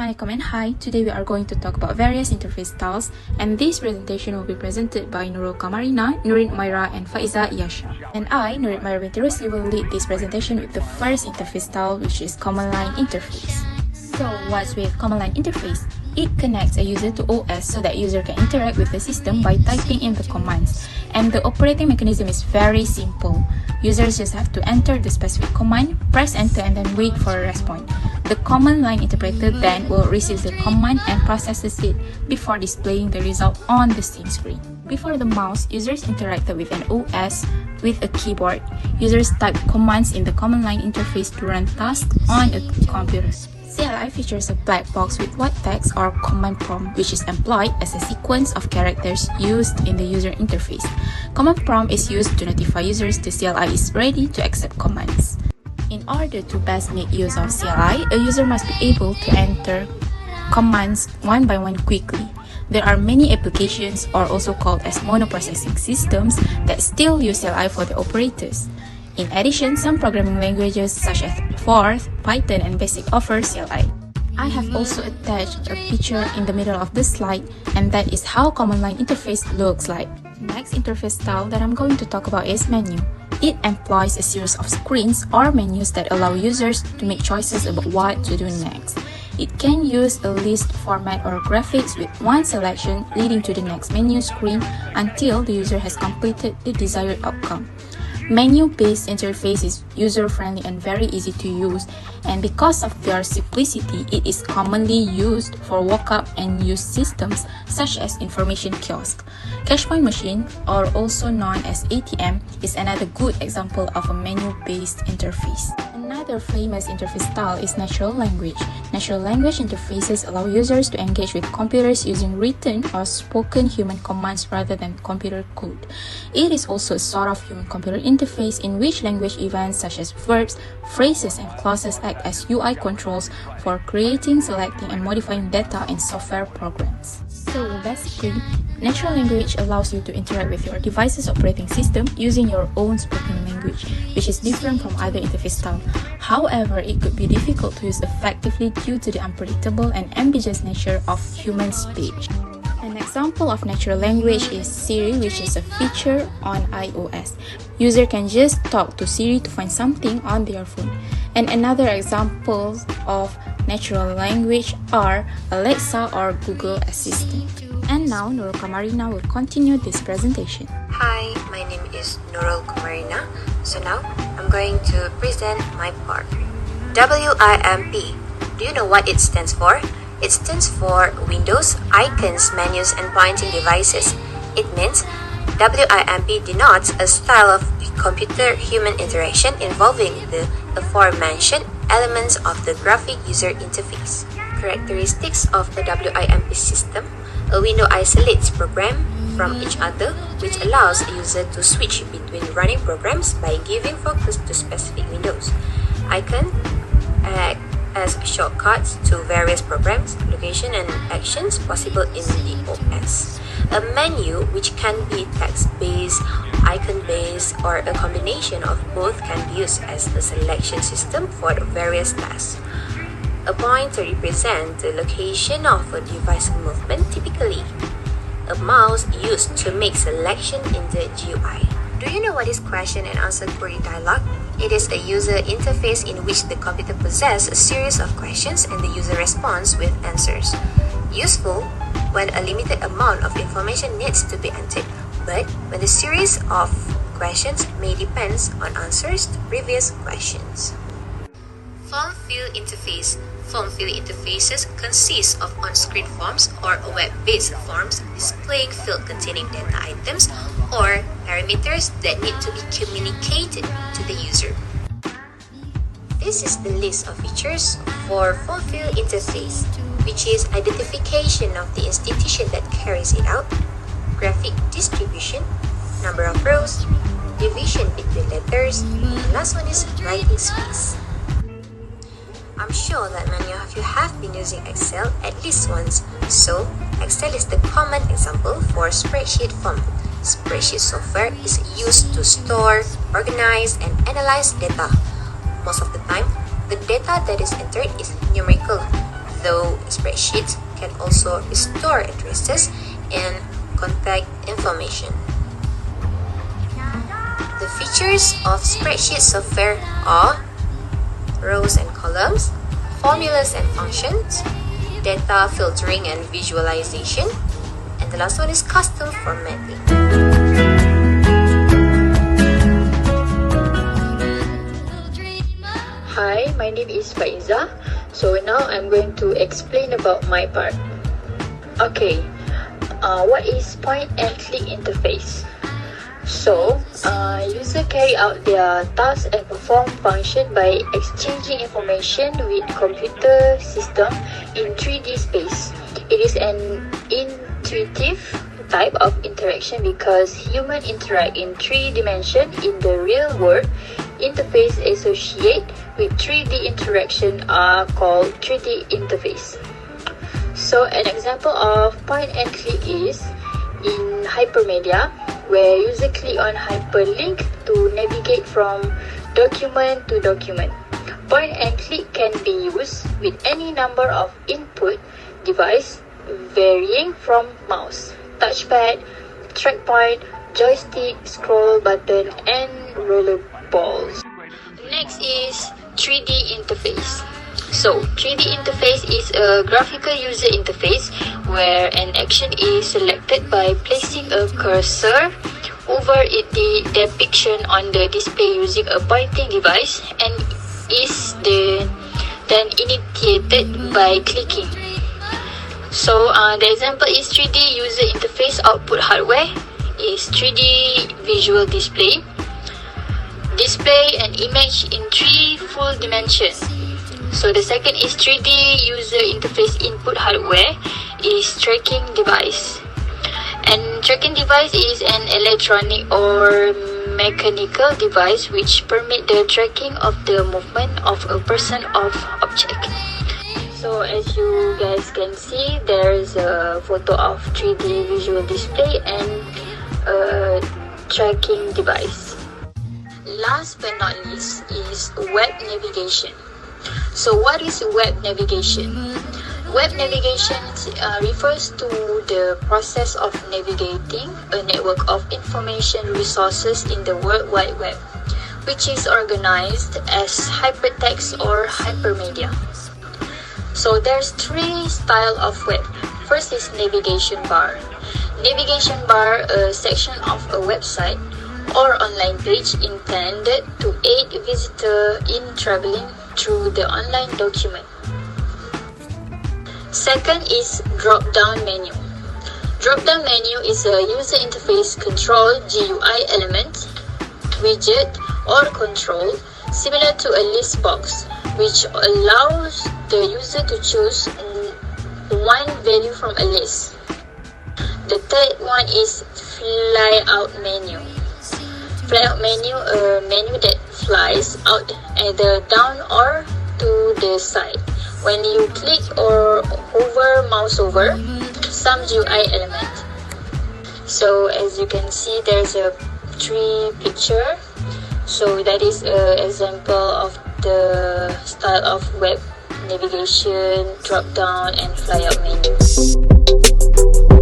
Assalamualaikum and hi. Today we are going to talk about various interface styles, and this presentation will be presented by Nurul Kamarina, Nurin Umaira and Faiza Yasha. And I, Nurin Umaira binti Rusli, will lead this presentation with the first interface style, which is command line interface. So what's with command line interface? It connects a user to OS so that user can interact with the system by typing in the commands. And the operating mechanism is very simple. Users just have to enter the specific command, press enter and then wait for a response. The command line interpreter then will receive the command and processes it before displaying the result on the same screen. Before the mouse, users interacted with an OS with a keyboard. Users type commands in the command line interface to run tasks on a computer. CLI features a black box with white text or command prompt, which is employed as a sequence of characters used in the user interface. Command prompt is used to notify users the CLI is ready to accept commands. In order to best make use of CLI, a user must be able to enter commands one by one quickly. There are many applications, or also called as monoprocessing systems, that still use CLI for the operators. In addition, some programming languages such as Forth, Python, and Basic offer CLI. I have also attached a picture in the middle of the slide, and that is how command line interface looks like. Next interface style that I'm going to talk about is menu. It employs a series of screens or menus that allow users to make choices about what to do next. It can use a list format or graphics with one selection leading to the next menu screen until the user has completed the desired outcome. Menu-based interface is user-friendly and very easy to use, and because of their simplicity, it is commonly used for walk-up and use systems such as information kiosk. Cash point machine, or also known as ATM, is another good example of a menu-based interface. Another famous interface style is natural language. Natural language interfaces allow users to engage with computers using written or spoken human commands rather than computer code. It is also a sort of human-computer interface in which language events such as verbs, phrases, and clauses act as UI controls for creating, selecting, and modifying data in software programs. So basically, natural language allows you to interact with your device's operating system using your own spoken language, which is different from other interface styles. However, it could be difficult to use effectively due to the unpredictable and ambiguous nature of human speech. An example of natural language is Siri, which is a feature on iOS. User can just talk to Siri to find something on their phone. And another examples of natural language are Alexa or Google Assistant. And now Nurul Kamarina will continue this presentation. Hi, my name is Nurul Kamarina. So now I'm going to present my part. WIMP. Do you know what it stands for? It stands for Windows, Icons, Menus, and Pointing Devices. It means WIMP denotes a style of computer-human interaction involving the aforementioned elements of the graphic user interface. Characteristics of a WIMP system: a window isolates programs from each other, which allows a user to switch between running programs by giving focus to specific windows. Icons act as shortcuts to various programs, locations, and actions possible in the OS. A menu, which can be text-based, icon-based, or a combination of both, can be used as a selection system for the various tasks. A pointer represents the location of a device movement, typically a mouse used to make selection in the GUI. Do you know what is question and answer query dialog? It is a user interface in which the computer possesses a series of questions and the user responds with answers. Useful when a limited amount of information needs to be entered, but when the series of questions may depend on answers to previous questions. Form field interface. Form field interfaces consist of on-screen forms or web-based forms displaying fields containing data items or parameters that need to be communicated to the user. This is the list of features for form field interface, which is identification of the institution that carries it out, graphic distribution, number of rows, division between letters, and the last one is writing space. I'm sure that many of you have been using Excel at least once, so Excel is the common example for spreadsheet format. Spreadsheet software is used to store, organize, and analyze data. Most of the time, the data that is entered is numerical. though spreadsheets can also store addresses and contact information. The features of spreadsheet software are rows and columns, formulas and functions, data filtering and visualization, and the last one is custom formatting. Hi, my name is Faiza. So now I'm going to explain about my part. Okay, what is point and click interface? So, user carry out their task and perform function by exchanging information with computer system in 3D space. It is an intuitive type of interaction because humans interact in 3 dimensions in the real world. Interface associated with 3D interaction are called 3D interface. So an example of point and click is in hypermedia, where user click on hyperlink to navigate from document to document. Point and click can be used with any number of input device varying from mouse, touchpad, trackpad, joystick, scroll button, and roller balls. Next is 3D interface. So 3D interface is a graphical user interface where an action is selected by placing a cursor over the depiction on the display using a pointing device and is then initiated by clicking. So the example is 3D user interface output hardware is 3D visual display. Display an image in 3 full dimensions. So the second is 3D user interface input hardware is tracking device. And tracking device is an electronic or mechanical device which permit the tracking of the movement of a person or object. So as you guys can see, there is a photo of 3D visual display and a tracking device. Last but not least is web navigation. So what is web navigation? Web navigation refers to the process of navigating a network of information resources in the World Wide Web, which is organized as hypertext or hypermedia. So there's 3 styles of web. First is navigation bar. Navigation bar, a section of a website or online page intended to aid visitor in traveling through the online document. Second is drop-down menu. Drop-down menu is a user interface control GUI element, widget or control similar to a list box, which allows the user to choose one value from a list. The third one is fly-out menu. Fly-out menu, a menu that flies out either down or to the side when you click or hover mouse over some GUI element. So as you can see, there's a 3 picture. So that is an example of the style of web navigation, drop down and fly out menu.